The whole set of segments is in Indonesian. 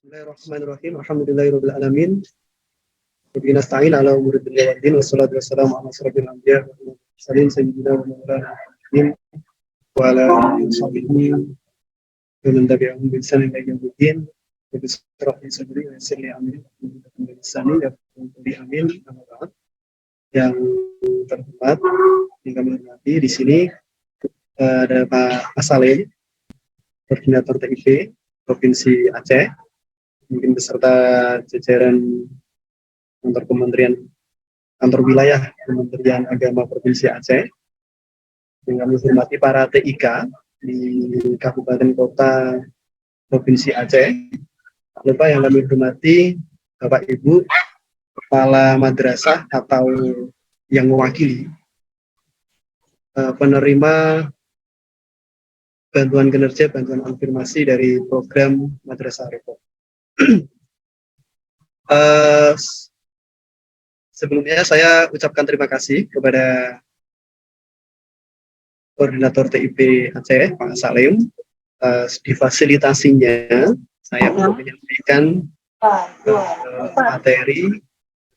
Bismillahirrahmanirrahim. Alhamdulillahirabbil alamin. Wabihi nasta'in ala umuri dunya waddin wassalatu wassalamu ala asyrofil anbiya wal mursalin sayyidina wa maulana Muhammadin wa ala alihi washabihi wa man tabi'ahum bi ihsanin ila yaumiddin. Wa bismillah sadri wa yassir li amri wa lisani yafqahu amin. Amma ba'd. Yang terhormat yang kami hormati di sini ada Pak Asalim, Koordinator TIP Provinsi Aceh, mungkin beserta jajaran kantor wilayah Kementerian Agama Provinsi Aceh. Yang kami hormati para TIK di Kabupaten Kota Provinsi Aceh. Tak lupa yang kami hormati Bapak Ibu Kepala Madrasah atau yang mewakili penerima bantuan kinerja, bantuan afirmasi dari program Madrasah Repot. Sebelumnya saya ucapkan terima kasih kepada Koordinator TIP Aceh, Pak Salim, difasilitasinya saya untuk menyampaikan materi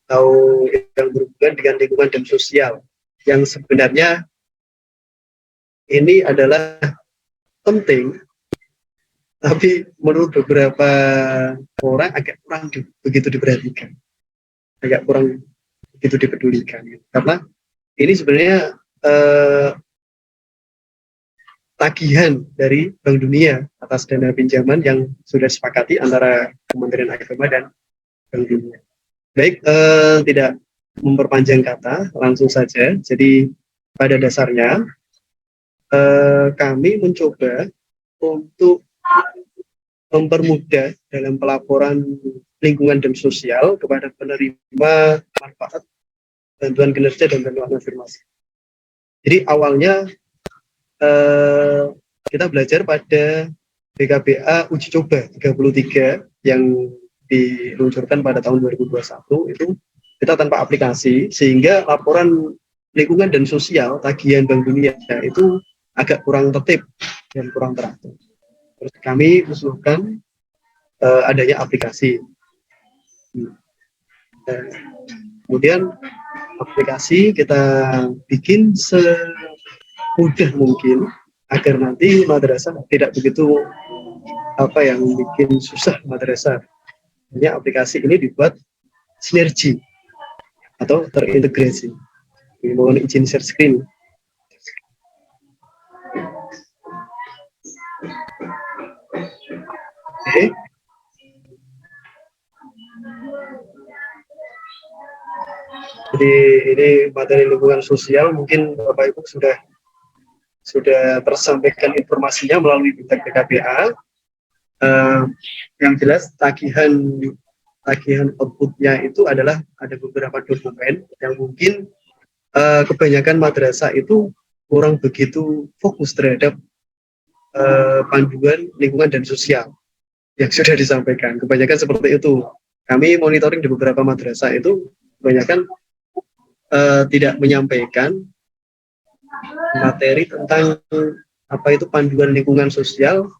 atau yang berhubungan dengan lingkungan dan sosial, yang sebenarnya ini adalah penting, tapi menurut beberapa orang agak kurang begitu diperhatikan, agak kurang begitu dipedulikan, karena ini sebenarnya tagihan dari Bank Dunia atas dana pinjaman yang sudah disepakati antara Kementerian Agama dan Bank Dunia. Baik, tidak memperpanjang kata, langsung saja. Jadi pada dasarnya kami mencoba untuk mempermudah dalam pelaporan lingkungan dan sosial kepada penerima manfaat bantuan kinerja dan bantuan afirmasi. Jadi awalnya kita belajar pada BKBA uji coba 33 yang diluncurkan pada tahun 2021, itu kita tanpa aplikasi, sehingga laporan lingkungan dan sosial tagihan Bank Dunia itu agak kurang tertib dan kurang teratur. Terus kami usulkan adanya aplikasi. Kemudian aplikasi kita bikin semudah mungkin agar nanti madrasah tidak begitu yang bikin susah madrasah. Hanya aplikasi ini dibuat sinergi atau terintegrasi. Mohon izin share screen. Oke. Jadi ini materi lingkungan sosial, mungkin Bapak Ibu sudah tersampaikan informasinya melalui BKBA. Yang jelas tagihan outputnya itu adalah ada beberapa dokumen yang mungkin kebanyakan madrasah itu kurang begitu fokus terhadap panduan lingkungan dan sosial yang sudah disampaikan. Kebanyakan seperti itu. Kami monitoring di beberapa madrasah itu kebanyakan tidak menyampaikan materi tentang apa itu panduan lingkungan sosial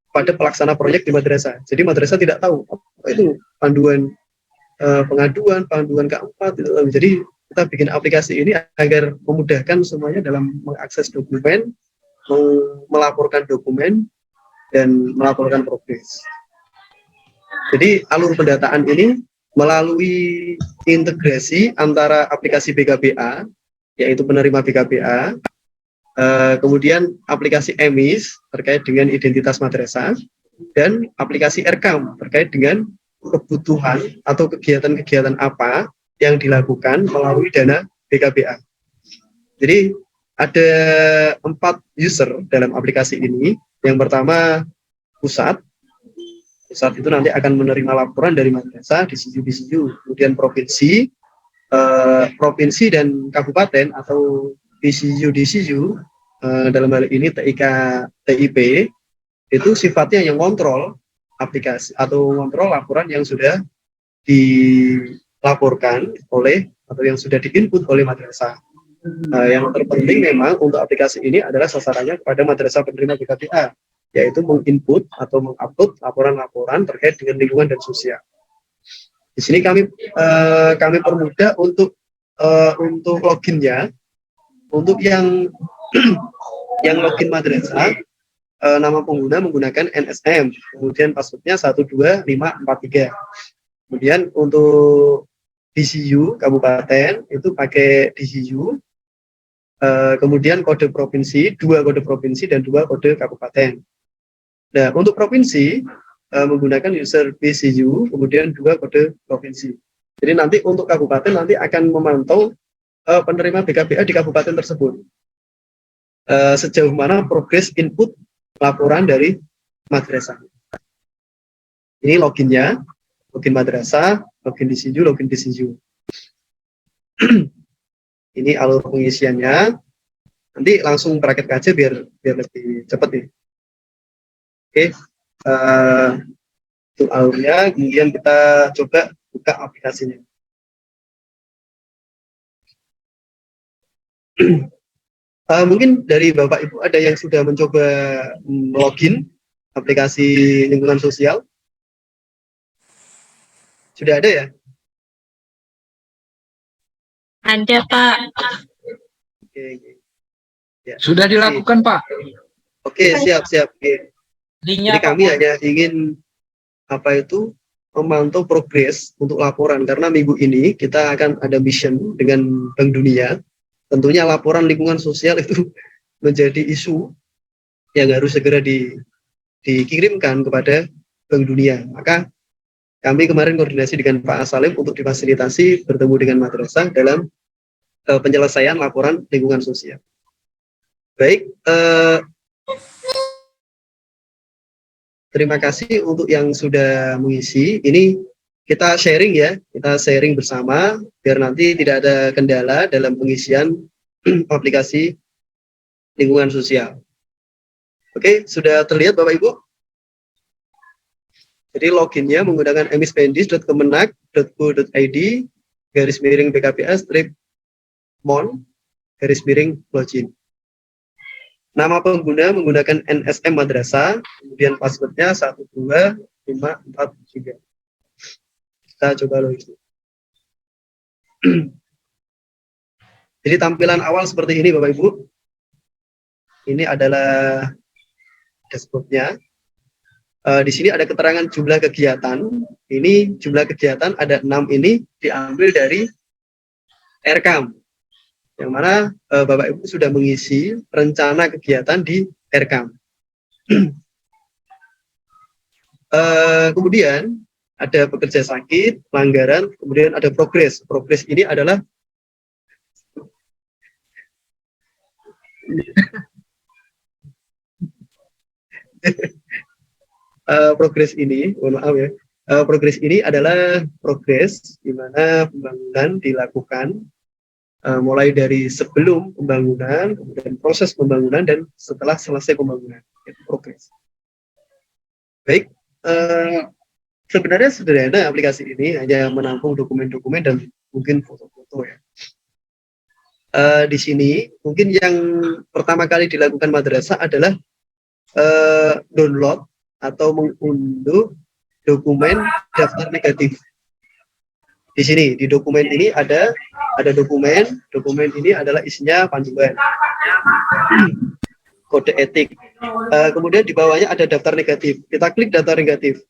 pada pelaksana proyek di madrasah. Jadi madrasah tidak tahu apa itu panduan pengaduan, panduan keempat. Jadi kita bikin aplikasi ini agar memudahkan semuanya dalam mengakses dokumen, melaporkan dokumen, dan melaporkan progres. Jadi alur pendataan ini melalui integrasi antara aplikasi BKBA, yaitu penerima BKBA, kemudian aplikasi EMIS terkait dengan identitas madrasah, dan aplikasi RKAM terkait dengan kebutuhan atau kegiatan-kegiatan apa yang dilakukan melalui dana BKBA. Jadi ada 4 user dalam aplikasi ini. Yang pertama pusat itu nanti akan menerima laporan dari madrasah, DCU, kemudian provinsi dan kabupaten atau DCU, dalam hal ini TIK, TIP, itu sifatnya yang kontrol aplikasi atau kontrol laporan yang sudah dilaporkan oleh atau yang sudah diinput oleh madrasah. Yang terpenting memang untuk aplikasi ini adalah sasarannya kepada madrasah penerima BKBA. yaitu menginput atau mengupload laporan-laporan terkait dengan lingkungan dan sosial. Di sini kami permudah untuk loginnya. Untuk yang yang login madrasah, nama pengguna menggunakan NSM, kemudian passwordnya 12543. Kemudian untuk DCU kabupaten itu pakai DCU, kemudian kode provinsi, 2 kode provinsi dan 2 kode kabupaten. Nah, untuk provinsi menggunakan user BCU, kemudian 2 kode provinsi. Jadi nanti untuk kabupaten nanti akan memantau penerima BKPA di kabupaten tersebut. Sejauh mana progres input laporan dari madrasah. Ini loginnya, login madrasah, login DCU, login DCU. Ini alur pengisiannya. Nanti langsung praktek aja biar lebih cepat nih. Oke, itu alurnya. Kemudian kita coba buka aplikasinya. Mungkin dari Bapak Ibu ada yang sudah mencoba login aplikasi lingkungan sosial? Sudah ada ya? Ada, Pak. Oke. Ya. Sudah dilakukan, Pak. Oke, siap. Oke. Jadi kami hanya ingin memantau progres untuk laporan, karena minggu ini kita akan ada mission dengan Bank Dunia. Tentunya laporan lingkungan sosial itu menjadi isu yang harus segera dikirimkan kepada Bank Dunia. Maka kami kemarin koordinasi dengan Pak Asalim untuk difasilitasi bertemu dengan madrasah dalam penyelesaian laporan lingkungan sosial. Baik, terima kasih untuk yang sudah mengisi. Ini kita sharing ya, kita sharing bersama biar nanti tidak ada kendala dalam pengisian aplikasi lingkungan sosial. Oke, sudah terlihat Bapak Ibu? Jadi loginnya menggunakan emispendis.kemenak.go.id /mon/login. Nama pengguna menggunakan NSM Madrasah, kemudian passwordnya 12543. Kita coba login. Jadi tampilan awal seperti ini Bapak Ibu. Ini adalah dashboardnya. Di sini ada keterangan jumlah kegiatan. Ini jumlah kegiatan ada 6, ini diambil dari RKAM. Yang mana Bapak Ibu sudah mengisi rencana kegiatan di RKAM. Kemudian ada pekerja sakit, pelanggaran, kemudian ada progres. Progres ini adalah progres ini, mohon maaf ya. Progres ini adalah progres di mana pembangunan dilakukan mulai dari sebelum pembangunan, kemudian proses pembangunan, dan setelah selesai pembangunan. Itu progres. Baik, sebenarnya sederhana aplikasi ini, hanya menampung dokumen-dokumen dan mungkin foto-foto ya. Di sini mungkin yang pertama kali dilakukan madrasah adalah download atau mengunduh dokumen daftar negatif. Di sini di dokumen ini ada dokumen ini adalah isinya panduan, kode etik. Kemudian di bawahnya ada daftar negatif. Kita klik daftar negatif.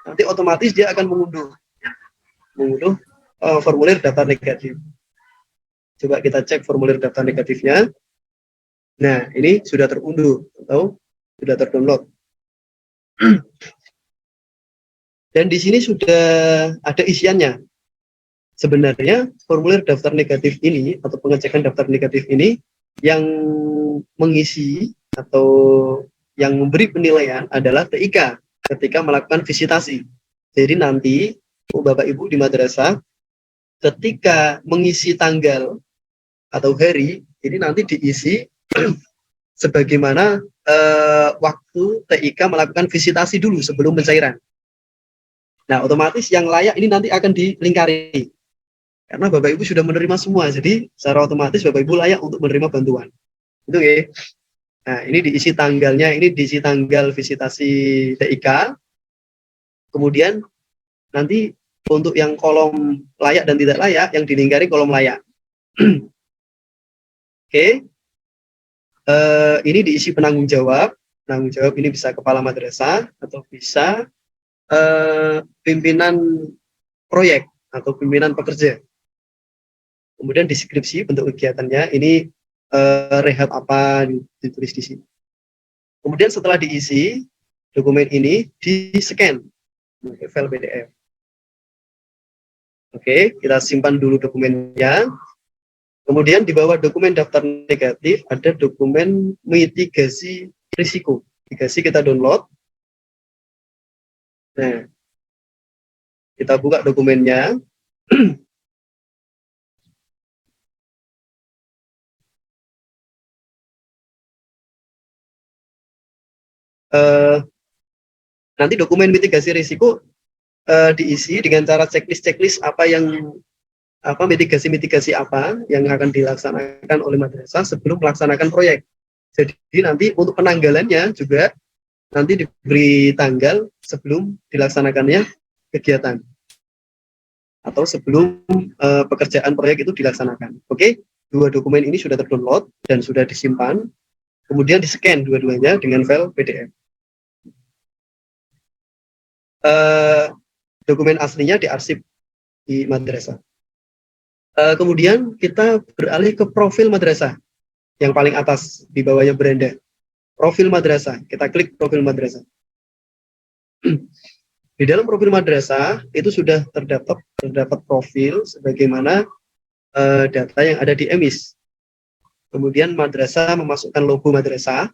Nanti otomatis dia akan mengunduh formulir daftar negatif. Coba kita cek formulir daftar negatifnya. Nah, ini sudah terunduh atau sudah terdownload. Dan di sini sudah ada isiannya. Sebenarnya formulir daftar negatif ini atau pengecekan daftar negatif ini yang mengisi atau yang memberi penilaian adalah TIK ketika melakukan visitasi. Jadi nanti Bapak Ibu di madrasah ketika mengisi tanggal atau hari ini nanti diisi sebagaimana waktu TIK melakukan visitasi dulu sebelum pencairan. Nah, otomatis yang layak ini nanti akan dilingkari. Karena Bapak Ibu sudah menerima semua, jadi secara otomatis Bapak Ibu layak untuk menerima bantuan. Itu ya. Nah, ini diisi tanggalnya, ini diisi tanggal visitasi TIK. Kemudian nanti untuk yang kolom layak dan tidak layak, yang dilingkari kolom layak. Oke, ini diisi penanggung jawab. Penanggung jawab ini bisa kepala madrasah atau bisa pimpinan proyek atau pimpinan pekerja. Kemudian deskripsi bentuk kegiatannya, ini rehab apa ditulis di sini. Kemudian setelah diisi, dokumen ini di-scan pakai file PDF. Oke, kita simpan dulu dokumennya. Kemudian di bawah dokumen daftar negatif ada dokumen mitigasi risiko. Mitigasi kita download. Nah, kita buka dokumennya. Nanti dokumen mitigasi risiko diisi dengan cara checklist apa yang mitigasi apa yang akan dilaksanakan oleh madrasah sebelum melaksanakan proyek. Jadi nanti untuk penanggalannya juga nanti diberi tanggal sebelum dilaksanakannya kegiatan atau sebelum pekerjaan proyek itu dilaksanakan. Oke, dua dokumen ini sudah terdownload dan sudah disimpan, kemudian di-scan dua-duanya dengan file PDF. Dokumen aslinya diarsip di madrasah. Kemudian kita beralih ke profil madrasah yang paling atas di bawahnya beranda. Profil madrasah, kita klik profil madrasah. Di dalam profil madrasah itu sudah terdapat profil sebagaimana data yang ada di EMIS. Kemudian madrasah memasukkan logo madrasah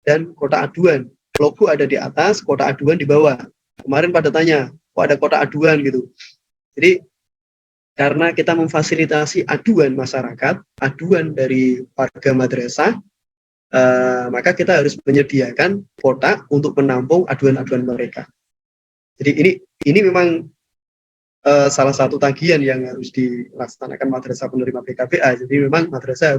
dan kotak aduan. Logo ada di atas, kotak aduan di bawah. Kemarin pada tanya, kok ada kotak aduan gitu. Jadi karena kita memfasilitasi aduan masyarakat, aduan dari warga madrasah, maka kita harus menyediakan kotak untuk menampung aduan-aduan mereka. Jadi ini memang salah satu tagihan yang harus dilaksanakan madrasah penerima PKBA. Jadi memang madrasah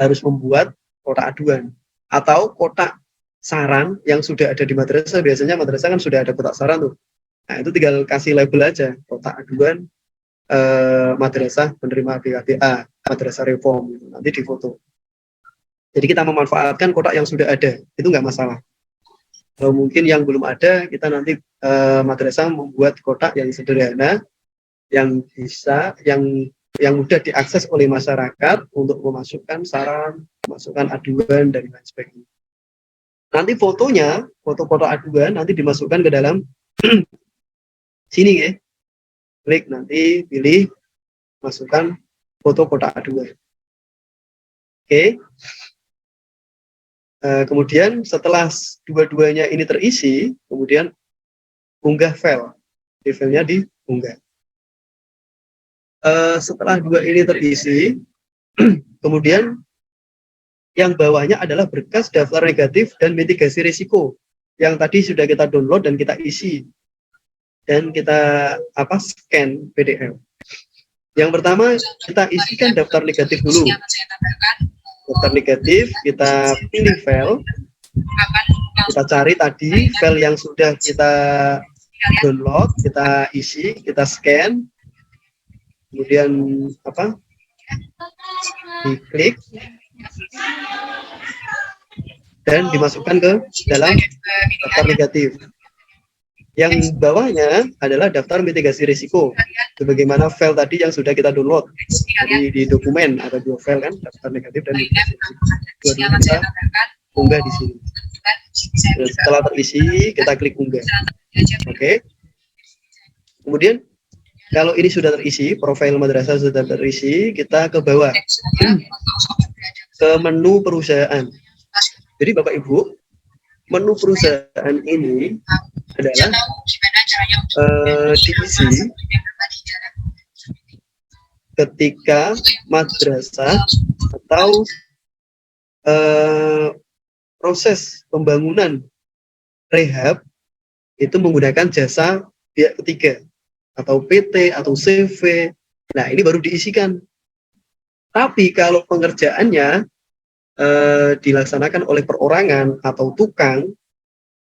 harus membuat kotak aduan atau kotak saran yang sudah ada di madrasah. Biasanya madrasah kan sudah ada kotak saran tuh. Nah, itu tinggal kasih label aja, kotak aduan madrasah penerima PKBA, madrasah reform, gitu. Nanti difoto. Jadi kita memanfaatkan kotak yang sudah ada, itu nggak masalah. Kalau mungkin yang belum ada, kita nanti madrasah membuat kotak yang sederhana, yang bisa, yang mudah diakses oleh masyarakat untuk memasukkan saran, memasukkan aduan dan lain sebagainya. Nanti fotonya, foto-foto aduan nanti dimasukkan ke dalam sini ya. Klik nanti pilih masukkan foto kotak aduan. Oke. Kemudian setelah dua-duanya ini terisi, kemudian unggah file. Di filenya diunggah. Setelah dua ini terisi, kemudian yang bawahnya adalah berkas daftar negatif dan mitigasi risiko yang tadi sudah kita download dan kita isi dan kita scan PDF. Yang pertama kita isikan daftar negatif dulu. Daftar negatif kita pilih file, kita cari tadi file yang sudah kita download, kita isi, kita scan, kemudian diklik dan dimasukkan ke dalam daftar negatif. Yang bawahnya adalah daftar mitigasi risiko, sebagaimana file tadi yang sudah kita download. Jadi di dokumen ada dua file kan, daftar negatif dan mitigasi risiko. Dua-duanya kita unggah di sini. Dan setelah terisi, kita klik unggah. Oke. Kemudian kalau ini sudah terisi, profil madrasah sudah terisi, kita ke bawah ke menu perusahaan. Jadi Bapak Ibu, menu perusahaan ini adalah diisi ketika madrasah atau proses pembangunan rehab itu menggunakan jasa pihak ketiga atau PT atau CV. Nah, ini baru diisikan. Tapi kalau pengerjaannya dilaksanakan oleh perorangan atau tukang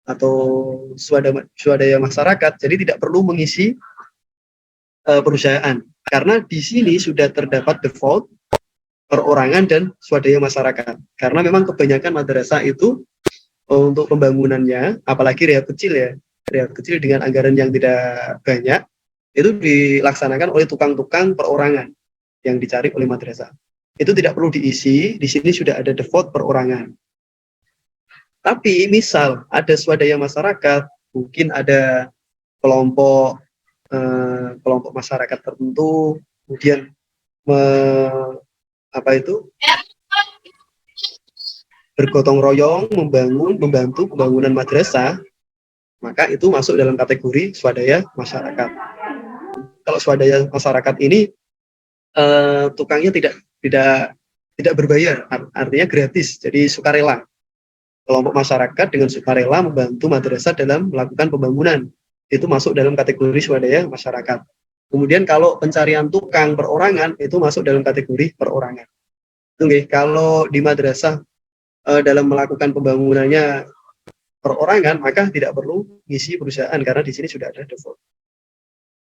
atau swadaya masyarakat, jadi tidak perlu mengisi perusahaan, karena di sini sudah terdapat default perorangan dan swadaya masyarakat. Karena memang kebanyakan madrasah itu untuk pembangunannya, apalagi rehab kecil ya, rehab kecil dengan anggaran yang tidak banyak, itu dilaksanakan oleh tukang-tukang perorangan yang dicari oleh madrasah. Itu tidak perlu diisi, di sini sudah ada default perorangan. Tapi misal ada swadaya masyarakat, mungkin ada kelompok kelompok masyarakat tertentu, kemudian bergotong royong membantu pembangunan madrasah, maka itu masuk dalam kategori swadaya masyarakat. Kalau swadaya masyarakat ini tukangnya tidak berbayar, artinya gratis, jadi sukarela. Kelompok masyarakat dengan sukarela membantu madrasah dalam melakukan pembangunan, itu masuk dalam kategori swadaya masyarakat. Kemudian kalau pencarian tukang perorangan, itu masuk dalam kategori perorangan. Oke, kalau di madrasah dalam melakukan pembangunannya perorangan, maka tidak perlu ngisi perusahaan karena di sini sudah ada default.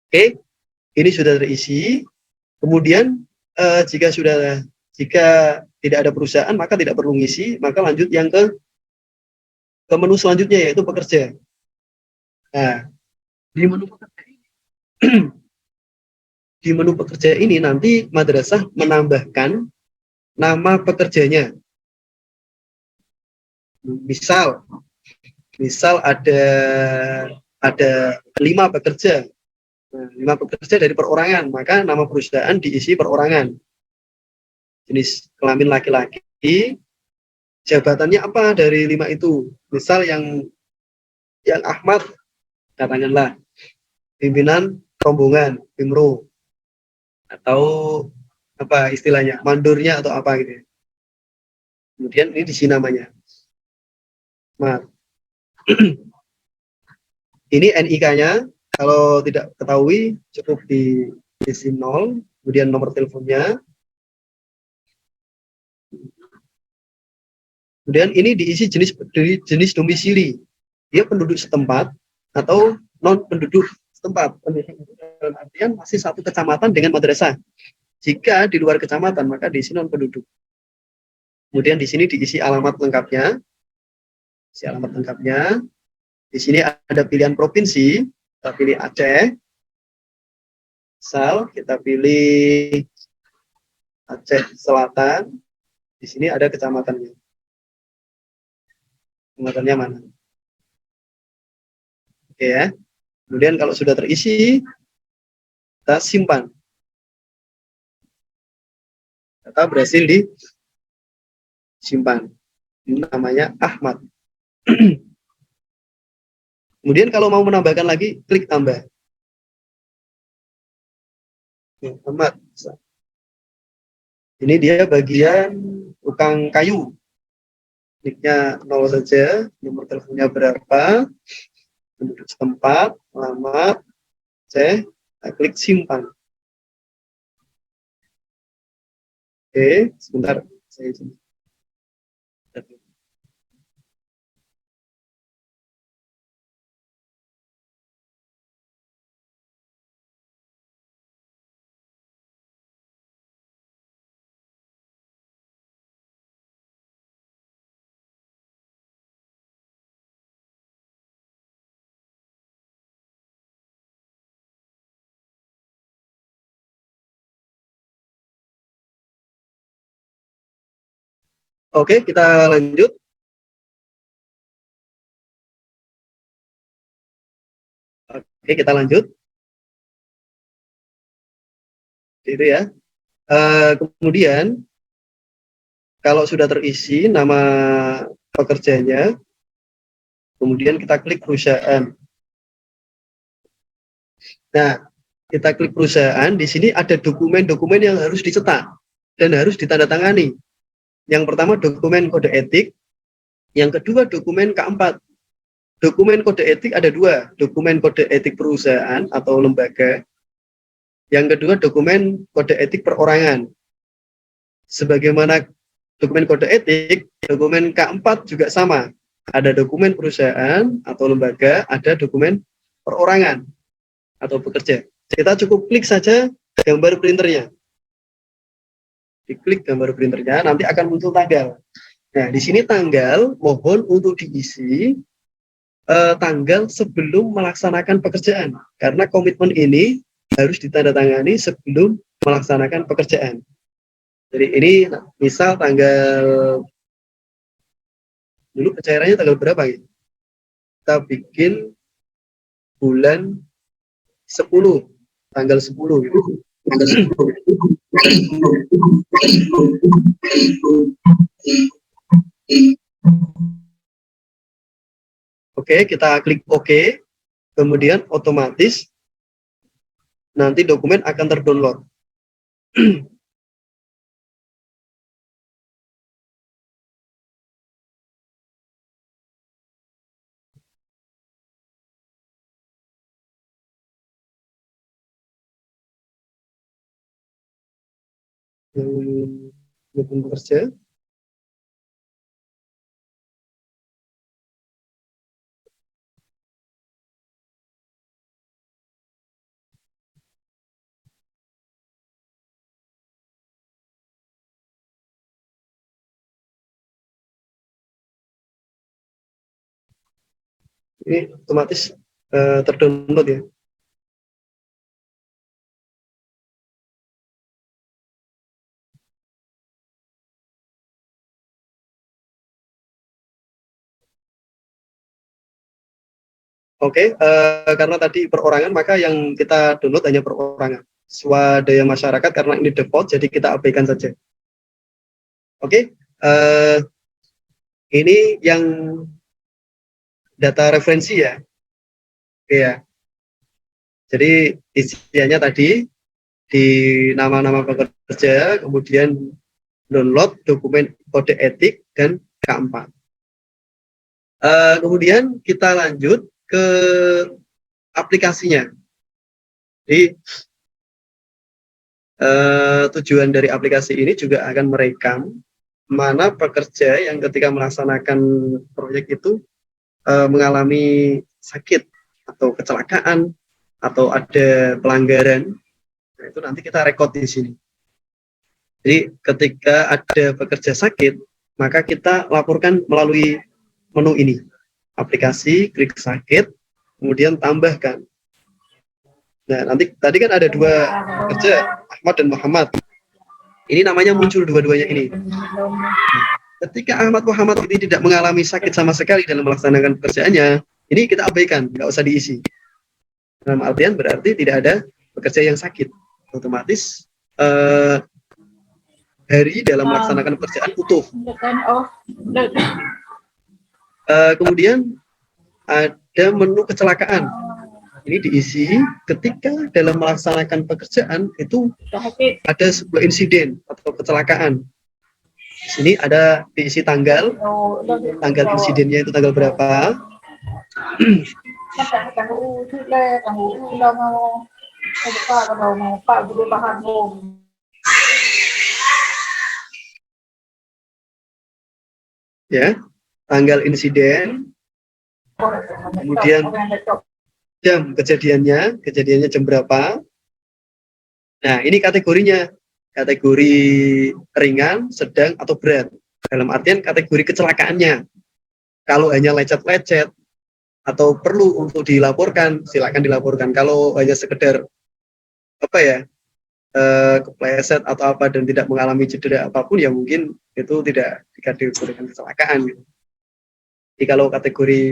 Oke, ini sudah terisi. Kemudian jika tidak ada perusahaan, maka tidak perlu ngisi, maka lanjut yang ke menu selanjutnya, yaitu pekerja. Nah, di menu pekerja ini di menu pekerja ini nanti madrasah menambahkan nama pekerjanya. Misal ada 5 pekerja. Nah, 5 pekerja dari perorangan, maka nama perusahaan diisi perorangan. Jenis kelamin laki-laki, jabatannya apa dari 5 itu? Misal yang Ahmad, katakanlah pimpinan rombongan, Pimro, atau apa istilahnya, mandornya atau apa gitu. Kemudian ini diisi namanya. Ahmad. Ini NIK-nya, kalau tidak ketahui cukup diisi 0, kemudian nomor teleponnya. Kemudian ini diisi jenis domisili, dia penduduk setempat atau non penduduk setempat. Dalam artian masih satu kecamatan dengan madrasah. Jika di luar kecamatan, maka diisi non penduduk. Kemudian di sini diisi alamat lengkapnya. Di sini ada pilihan provinsi, kita pilih Aceh. Misal kita pilih Aceh Selatan. Di sini ada kecamatannya. Kecamatannya mana? Oke ya. Kemudian kalau sudah terisi, kita simpan. Data berhasil disimpan. Ini namanya Ahmad. Kemudian kalau mau menambahkan lagi, klik tambah. Ahmad. Ini dia bagian tukang kayu. Kliknya 0 saja, nomor teleponnya berapa, penduduk setempat, alamat, kita klik simpan. Oke, sebentar, saya izin. Oke, kita lanjut. Oke, kita lanjut. Itu ya. Kemudian, kalau sudah terisi nama pekerjanya, kemudian kita klik perusahaan. Nah, kita klik perusahaan, di sini ada dokumen-dokumen yang harus dicetak dan harus ditandatangani. Yang pertama dokumen kode etik, yang kedua dokumen K4. Dokumen kode etik ada 2, dokumen kode etik perusahaan atau lembaga. Yang kedua dokumen kode etik perorangan. Sebagaimana dokumen kode etik, dokumen K4 juga sama. Ada dokumen perusahaan atau lembaga, ada dokumen perorangan atau pekerja. Kita cukup klik saja gambar printernya. Diklik gambar printernya, nanti akan muncul tanggal. Nah, di sini tanggal, mohon untuk diisi tanggal sebelum melaksanakan pekerjaan. Karena komitmen ini harus ditandatangani sebelum melaksanakan pekerjaan. Jadi ini misal tanggal, dulu pencairannya tanggal berapa gitu? Kita bikin bulan 10, tanggal 10 gitu. Oke, kita klik OK, kemudian otomatis nanti dokumen akan terdownload. Dokumen kerja. Ini otomatis terdownload ya. Oke, karena tadi perorangan, maka yang kita download hanya perorangan. Swadaya masyarakat karena ini default, jadi kita abaikan saja. Oke, ini yang data referensi ya. Oke ya. Jadi isiannya tadi di nama-nama pekerja, kemudian download dokumen kode etik dan K4. Kemudian kita lanjut ke aplikasinya. Jadi tujuan dari aplikasi ini juga akan merekam mana pekerja yang ketika melaksanakan proyek itu mengalami sakit atau kecelakaan atau ada pelanggaran. Nah, itu nanti kita rekod di sini. Jadi ketika ada pekerja sakit, maka kita laporkan melalui menu ini. Aplikasi, klik sakit, kemudian tambahkan. Nah, nanti tadi kan ada dua pekerja, Ahmad dan Muhammad. Ini namanya muncul dua-duanya ini. Ketika Ahmad Muhammad ini tidak mengalami sakit sama sekali dalam melaksanakan pekerjaannya, ini kita abaikan, nggak usah diisi. Dalam artian berarti tidak ada pekerja yang sakit. Otomatis hari dalam melaksanakan pekerjaan utuh. Kemudian ada menu kecelakaan. Ini diisi ketika dalam melaksanakan pekerjaan itu ada sebuah insiden atau kecelakaan. Di sini ada diisi tanggal insidennya itu tanggal berapa. Ya, tanggal insiden, kemudian jam kejadiannya jam berapa. Nah, ini kategorinya, kategori ringan, sedang, atau berat. Dalam artian kategori kecelakaannya. Kalau hanya lecet-lecet atau perlu untuk dilaporkan, silakan dilaporkan. Kalau hanya sekedar apa ya, kepleset atau apa dan tidak mengalami cedera apapun, ya mungkin itu tidak dikategorikan kecelakaan. Gitu. Jadi kalau kategori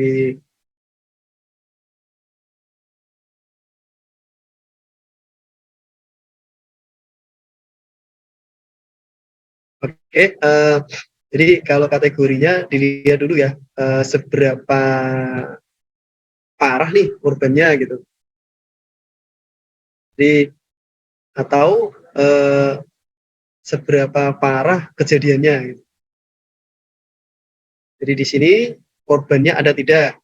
jadi kalau kategorinya dilihat dulu ya, seberapa parah nih korbannya gitu. Jadi atau seberapa parah kejadiannya. Gitu. Jadi di sini korbannya ada tidak,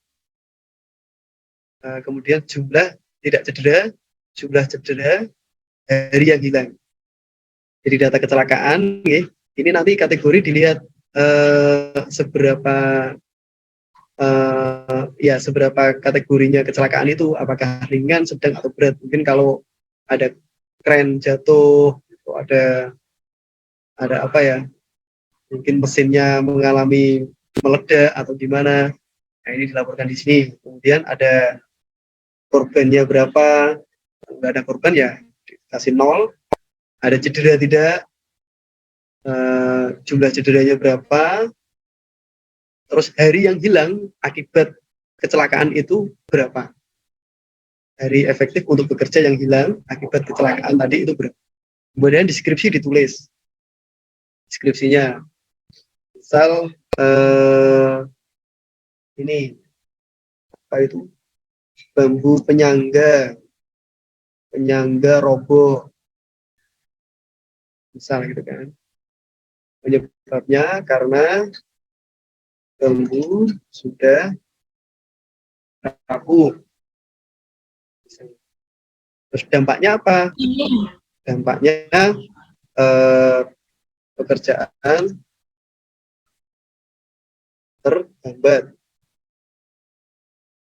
kemudian jumlah tidak cedera, jumlah cedera, hari yang hilang. Jadi data kecelakaan, Ini nanti kategori dilihat seberapa seberapa kategorinya kecelakaan itu, apakah ringan, sedang atau berat. Mungkin kalau ada kren jatuh, ada apa ya, mungkin mesinnya mengalami meledak atau gimana. Nah, ini dilaporkan di sini. Kemudian ada korbannya berapa, nggak ada korban ya kasih 0. Ada cedera tidak, jumlah cederanya berapa, terus hari yang hilang akibat kecelakaan itu berapa, hari efektif untuk bekerja yang hilang akibat kecelakaan tadi itu berapa. Kemudian deskripsi ditulis, deskripsinya misal ini apa itu, bambu penyangga roboh misal gitu kan, penyebabnya karena bambu sudah rapuh. Terus dampaknya apa? Dampaknya pekerjaan terhambat.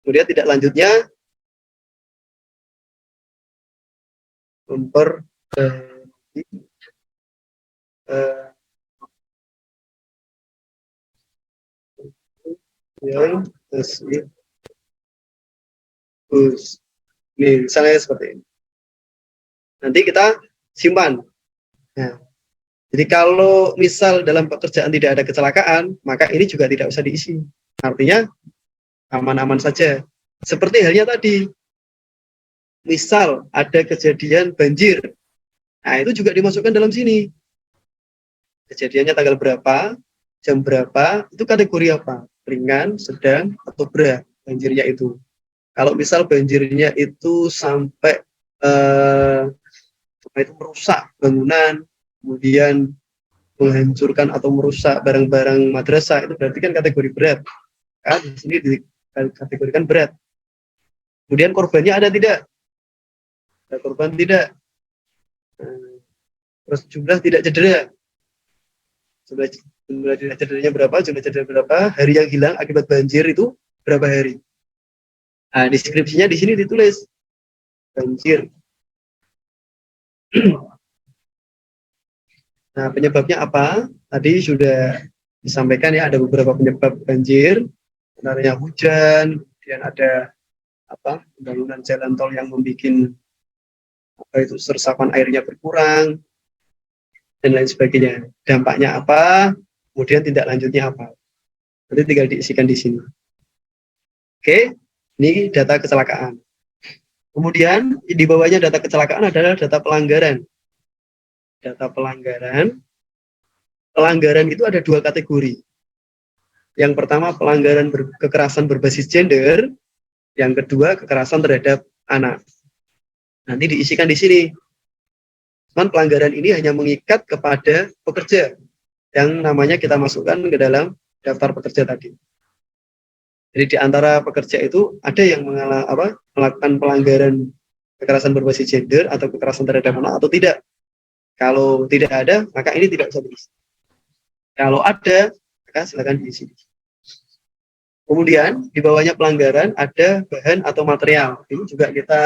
Kemudian tidak lanjutnya memperbaiki yang masih bagus. Nih, misalnya seperti ini. Nanti kita simpan. Nah, jadi kalau misal dalam pekerjaan tidak ada kecelakaan, maka ini juga tidak usah diisi. Artinya aman-aman saja. Seperti halnya tadi, misal ada kejadian banjir, nah itu juga dimasukkan dalam sini. Kejadiannya tanggal berapa, jam berapa, itu kategori apa? Ringan, sedang, atau berat banjirnya itu. Kalau misal banjirnya itu sampai itu merusak bangunan, kemudian menghancurkan atau merusak barang-barang madrasah, itu berarti kan kategori berat. Kan di sini dikategorikan berat. Kemudian korbannya ada tidak? Ada korban tidak? Terus jumlah tidak cedera. Jumlah tidak cederanya berapa? Jumlah cedera berapa? Hari yang hilang akibat banjir itu berapa hari? Nah, deskripsinya di sini ditulis banjir. Nah, penyebabnya apa? Tadi sudah disampaikan ya, ada beberapa penyebab banjir, sebenarnya hujan, kemudian ada apa, pembangunan jalan tol yang membuat apa itu resapan airnya berkurang dan lain sebagainya. Dampaknya apa? Kemudian tindak lanjutnya apa? Nanti tinggal diisikan di sini. Oke, ini data kecelakaan. Kemudian di bawahnya data kecelakaan adalah data pelanggaran. Data pelanggaran. Pelanggaran itu ada 2 kategori. Yang pertama pelanggaran kekerasan berbasis gender, yang kedua kekerasan terhadap anak. Nanti diisikan di sini. Cuman pelanggaran ini hanya mengikat kepada pekerja yang namanya kita masukkan ke dalam daftar pekerja tadi. Jadi di antara pekerja itu ada yang melakukan pelanggaran kekerasan berbasis gender atau kekerasan terhadap anak atau tidak. Kalau tidak ada, maka ini tidak usah diisi. Kalau ada, maka silakan diisi. Kemudian di bawahnya pelanggaran ada bahan atau material. Ini juga kita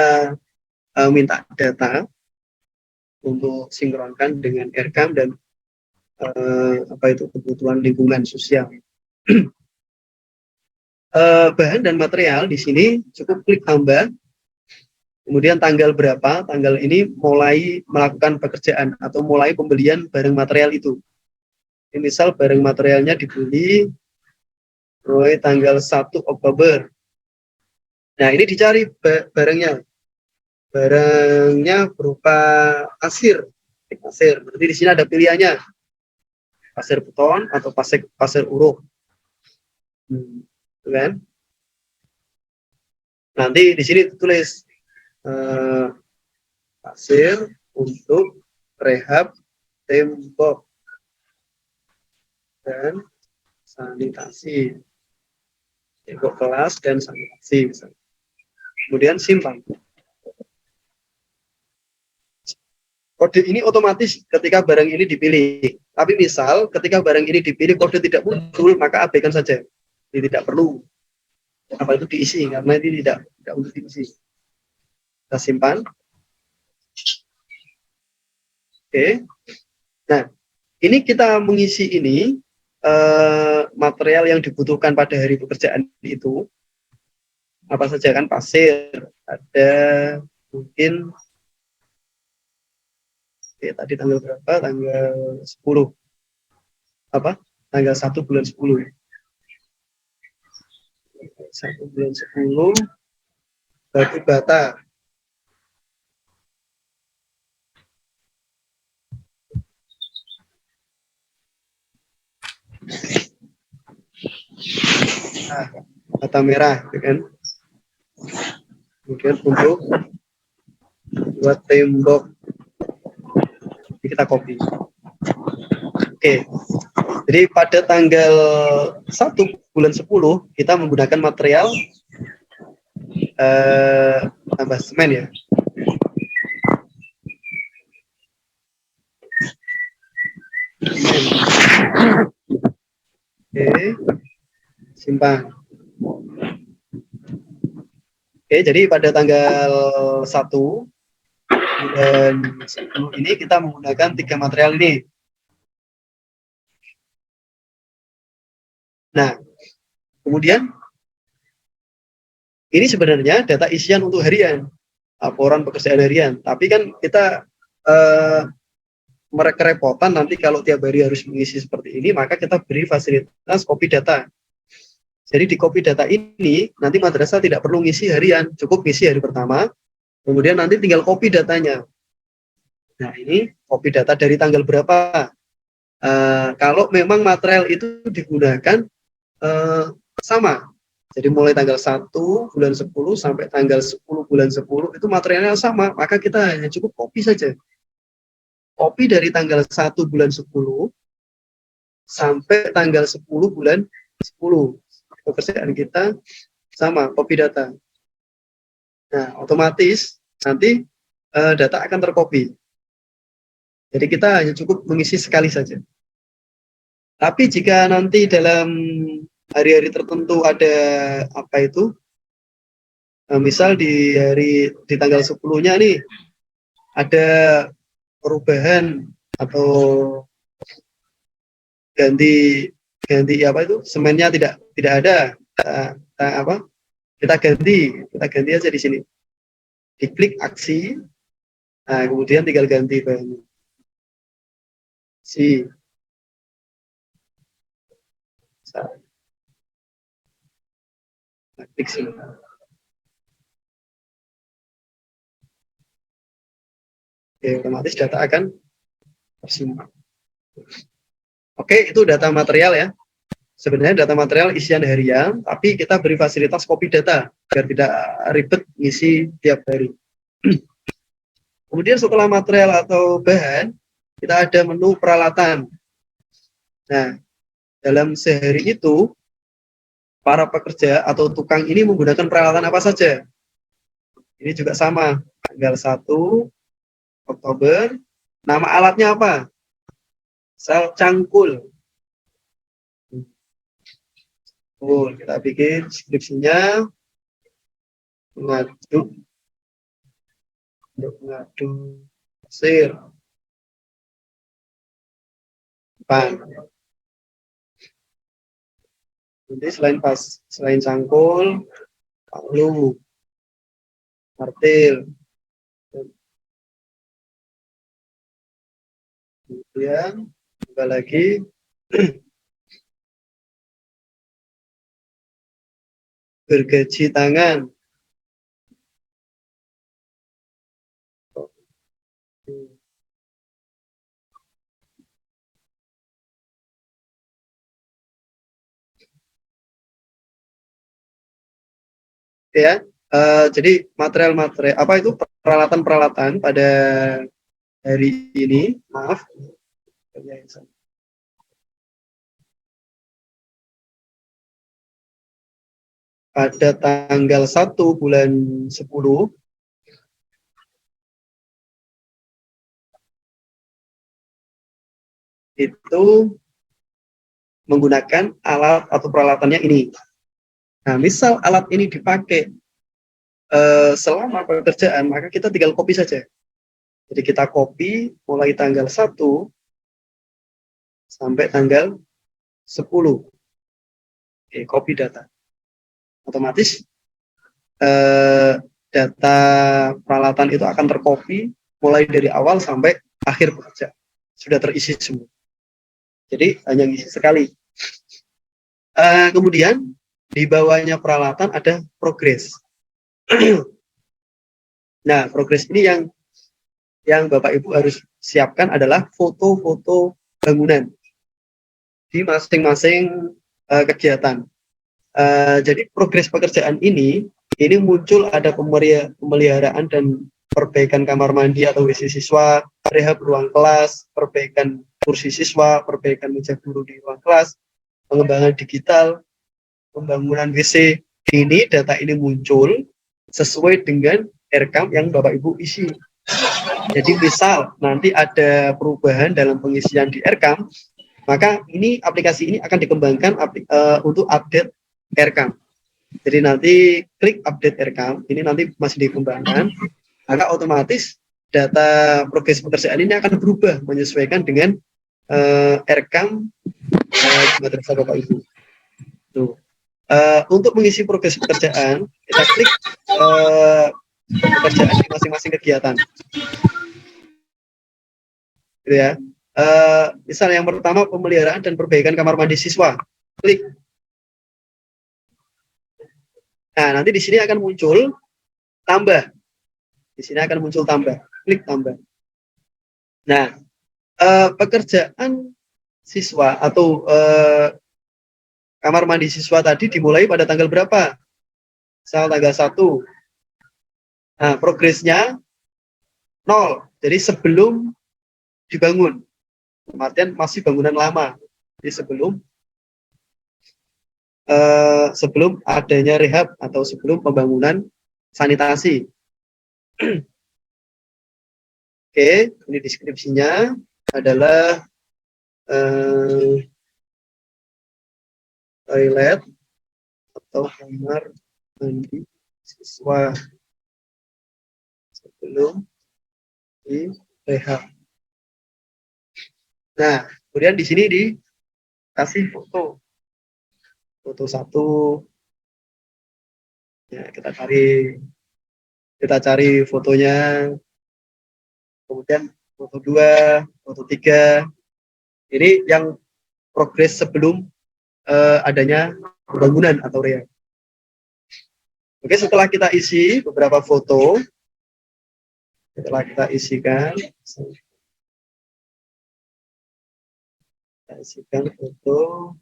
minta data untuk sinkronkan dengan RKAM dan kebutuhan lingkungan sosial. Bahan dan material di sini cukup klik tambah. Kemudian tanggal berapa, tanggal ini mulai melakukan pekerjaan atau mulai pembelian barang material itu. Ini misal barang materialnya dibeli mulai tanggal 1 Oktober. Nah, ini dicari barangnya. Barangnya berupa pasir. Berarti di sini ada pilihannya. Pasir beton atau pasir uruk. Kan? Nanti di sini ditulis pasir untuk rehab tembok dan sanitasi, tembok kelas dan sanitasi misalnya. Kemudian simpan. kode ini otomatis ketika barang ini dipilih. Tapi misal ketika barang ini dipilih kode tidak muncul, maka abaikan saja. Ini tidak perlu apa itu diisi karena ini tidak untuk diisi. Kita simpan. Oke. Nah, ini kita mengisi ini material yang dibutuhkan pada hari pekerjaan itu apa saja kan, pasir, ada mungkin tadi tanggal berapa, tanggal 10 apa, tanggal 1 bulan 10 ya. 1 bulan 10 batu bata. Nah, bata merah gitu kan. Kemudian untuk buat tembok ini kita copy. Oke. Jadi pada tanggal 1 bulan 10 kita menggunakan material tambah semen ya. Oke, simpan. Oke, jadi pada tanggal 1 bulan 10 ini kita menggunakan 3 material ini. Nah, kemudian ini sebenarnya data isian untuk harian, laporan pekerjaan harian. Tapi kan kita kerepotan nanti kalau tiap hari harus mengisi seperti ini, maka kita beri fasilitas copy data. Jadi di copy data ini nanti madrasah tidak perlu ngisi harian, cukup ngisi hari pertama, kemudian nanti tinggal copy datanya. Nah, ini copy data dari tanggal berapa. Kalau memang material itu digunakan sama. Jadi mulai tanggal 1 bulan 10 sampai tanggal 10 bulan 10 itu materialnya sama, maka kita hanya cukup copy saja. Copy dari tanggal 1 bulan 10 sampai tanggal 10 bulan 10. Pekerjaan kita sama, copy data. Nah, otomatis nanti data akan tercopy. Jadi kita hanya cukup mengisi sekali saja. Tapi jika nanti dalam hari-hari tertentu ada apa itu, misal di tanggal 10-nya nih ada perubahan atau ganti apa itu, semennya tidak ada, kita ganti aja di sini, diklik aksi, nah kemudian tinggal ganti bahannya si klik sini. Oke, otomatis data akan tersimpan. Oke, itu data material ya. Sebenarnya data material isian harian, tapi kita beri fasilitas copy data biar tidak ribet ngisi tiap hari. Kemudian setelah material atau bahan, kita ada menu peralatan. Nah, dalam sehari itu, para pekerja atau tukang ini menggunakan peralatan apa saja. Ini juga sama, tanggal 1 Oktober, nama alatnya apa? Sel cangkul. Kita bikin deskripsinya, untuk mengadu pasir. Nanti selain cangkul, palu, martil, kemudian juga lagi gergaji tangan. Ya, jadi material-material apa itu, peralatan-peralatan pada hari ini, maaf, pada tanggal 1 bulan 10 itu menggunakan alat atau peralatannya ini. Nah, misal alat ini dipakai selama pekerjaan, maka kita tinggal copy saja. Jadi kita copy mulai tanggal 1 sampai tanggal 10. Oke, copy data. Otomatis data peralatan itu akan tercopy mulai dari awal sampai akhir pekerjaan. Sudah terisi semua. Jadi hanya ngisi sekali. Kemudian di bawahnya peralatan ada progress. Nah, progress ini yang Bapak Ibu harus siapkan adalah foto-foto bangunan di masing-masing kegiatan. Jadi progres pekerjaan ini muncul ada pemeliharaan dan perbaikan kamar mandi atau WC siswa, rehab ruang kelas, perbaikan kursi siswa, perbaikan meja guru di ruang kelas, pengembangan digital, pembangunan WC. Ini data ini muncul sesuai dengan RKAM yang Bapak Ibu isi. Jadi misal nanti ada perubahan dalam pengisian di RKAM, maka ini aplikasi ini akan dikembangkan untuk update RKAM. Jadi nanti klik update RKAM, ini nanti masih dikembangkan, maka otomatis data progres pekerjaan ini akan berubah menyesuaikan dengan RKAM madrasah Bapak Ibu. Tuh. Untuk mengisi progres pekerjaan, kita klik pekerjaan di masing-masing kegiatan. Gitu ya. Misal yang pertama pemeliharaan dan perbaikan kamar mandi siswa, klik. Nah, nanti di sini akan muncul tambah. Di sini akan muncul tambah, klik tambah. Nah, pekerjaan siswa atau kamar mandi siswa tadi dimulai pada tanggal berapa? Misal tanggal 1. Nah, progresnya 0. Jadi sebelum dibangun. Artinya masih bangunan lama. Jadi sebelum adanya rehab atau sebelum pembangunan sanitasi. Oke, ini deskripsinya adalah toilet atau kamar mandi siswa sebelum direhab. Nah, kemudian di sini dikasih foto 1. Ya, kita cari fotonya. Kemudian foto 2, foto 3. Ini yang progres sebelum adanya pembangunan atau rehab. Oke, setelah kita isi beberapa foto, setelah kita isikan foto.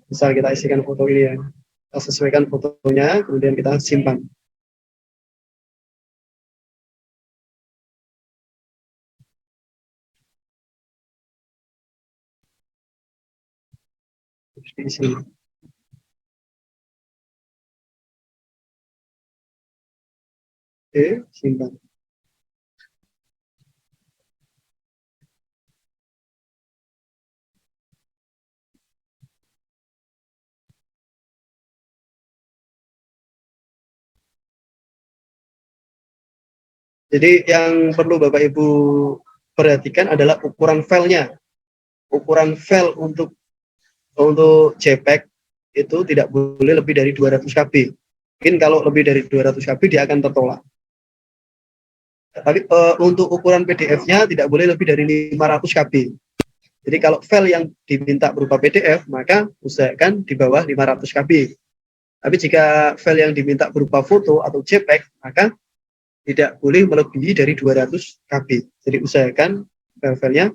Misal kita isikan foto ini ya, kita sesuaikan fotonya, kemudian kita simpan. Di sini. Oke, simpan. Jadi yang perlu Bapak Ibu perhatikan adalah ukuran filenya. Ukuran file untuk JPEG itu tidak boleh lebih dari 200 KB. Mungkin kalau lebih dari 200 KB dia akan tertolak. Tapi untuk ukuran PDF-nya tidak boleh lebih dari 500 KB. Jadi kalau file yang diminta berupa PDF, maka usahakan di bawah 500 KB. Tapi jika file yang diminta berupa foto atau JPEG, maka tidak boleh melebihi dari 200 KB. Jadi usahakan file-filenya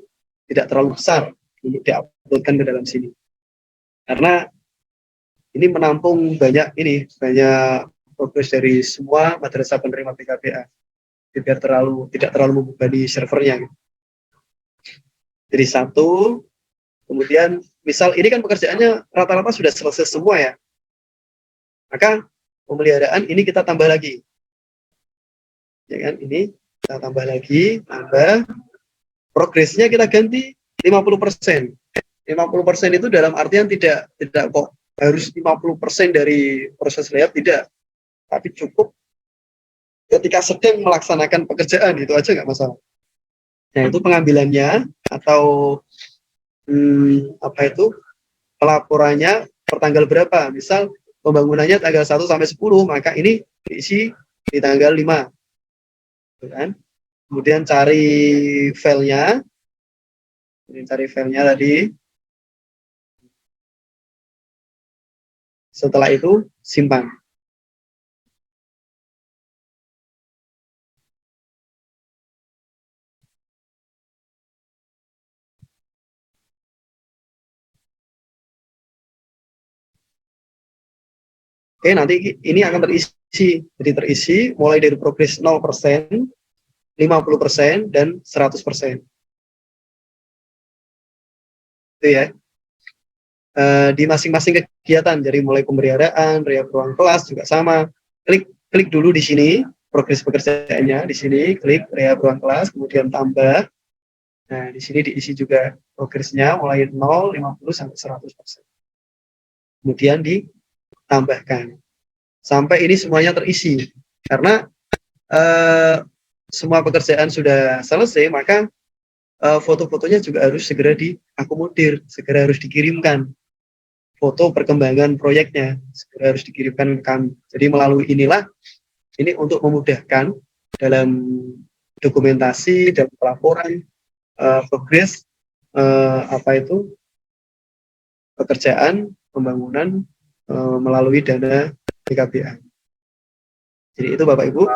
tidak terlalu besar untuk diuploadkan ke dalam sini. Karena ini menampung banyak progres dari semua madrasah penerima PKBA. Biar tidak terlalu membebani servernya. Jadi 1, kemudian misal ini kan pekerjaannya rata-rata sudah selesai semua ya. Maka pemeliharaan ini kita tambah lagi. Ya kan? Ini kita tambah lagi, tambah. Progresnya kita ganti 50%. 50% itu dalam artian tidak kok harus 50% dari proses layout, tidak. Tapi cukup ketika sedang melaksanakan pekerjaan, itu aja nggak masalah. Nah, itu pengambilannya atau apa itu pelaporannya per tanggal berapa. Misal pembangunannya tanggal 1 sampai 10, maka ini diisi di tanggal 5. Kan? Kemudian cari filenya. Tadi. Setelah itu simpan. Oke, nanti ini akan terisi. Jadi terisi mulai dari progres 0%, 50%, dan 100%. Itu ya. Di masing-masing kegiatan, jadi mulai pemeliharaan, rehab ruang kelas juga sama. Klik dulu di sini, progres pekerjaannya, di sini klik rehab ruang kelas, kemudian tambah. Nah, di sini diisi juga progresnya mulai 0, 50, sampai 100%. Kemudian ditambahkan. Sampai ini semuanya terisi. Karena semua pekerjaan sudah selesai, maka foto-fotonya juga harus segera diakomodir, segera harus dikirimkan. Foto perkembangan proyeknya segera harus dikirimkan ke kami. Jadi melalui inilah, ini untuk memudahkan dalam dokumentasi dan pelaporan progres pekerjaan pembangunan melalui dana PKBA. Jadi itu Bapak Ibu.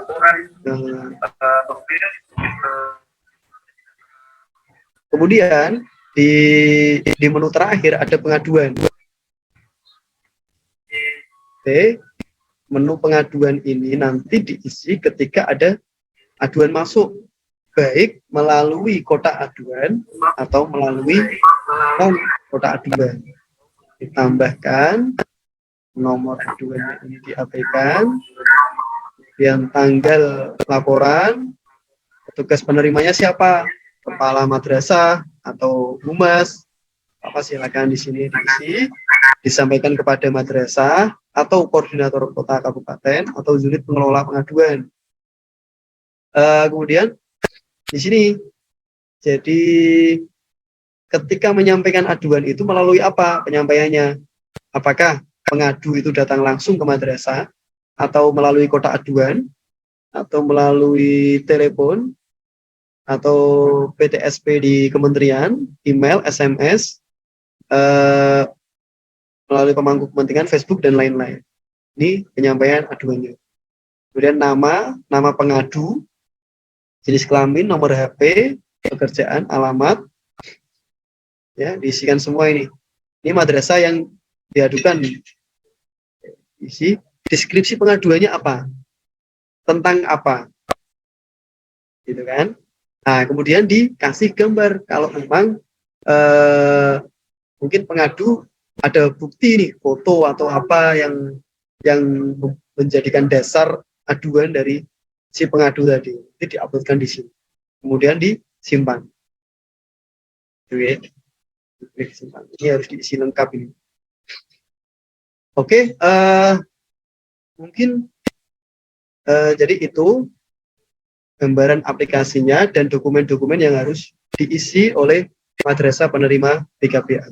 Kemudian di menu terakhir ada pengaduan. Oke, menu pengaduan ini nanti diisi ketika ada aduan masuk, baik melalui kotak aduan atau melalui kotak aduan. Ditambahkan nomor aduannya ini diabaikan, kemudian tanggal laporan, petugas penerimanya siapa, kepala madrasah atau humas, apa silakan di sini diisi, disampaikan kepada madrasah atau koordinator kota kabupaten atau unit pengelola pengaduan. Kemudian di sini, jadi ketika menyampaikan aduan itu melalui apa penyampaiannya? Apakah pengadu itu datang langsung ke madrasah atau melalui kotak aduan atau melalui telepon atau PTSP di kementerian, email, SMS, melalui pemangku kepentingan, Facebook, dan lain-lain. Ini penyampaian aduannya. Kemudian nama pengadu, jenis kelamin, nomor HP, pekerjaan, alamat, ya diisikan semua ini. Ini madrasah yang diadukan, isi deskripsi pengaduannya apa, tentang apa, gitu kan. Nah, kemudian dikasih gambar kalau memang mungkin pengadu ada bukti nih, foto atau apa yang menjadikan dasar aduan dari si pengadu tadi, itu diuploadkan di sini, kemudian disimpan. Ini harus diisi lengkap ini. Oke, mungkin jadi itu gambaran aplikasinya dan dokumen-dokumen yang harus diisi oleh madrasah penerima PKBA.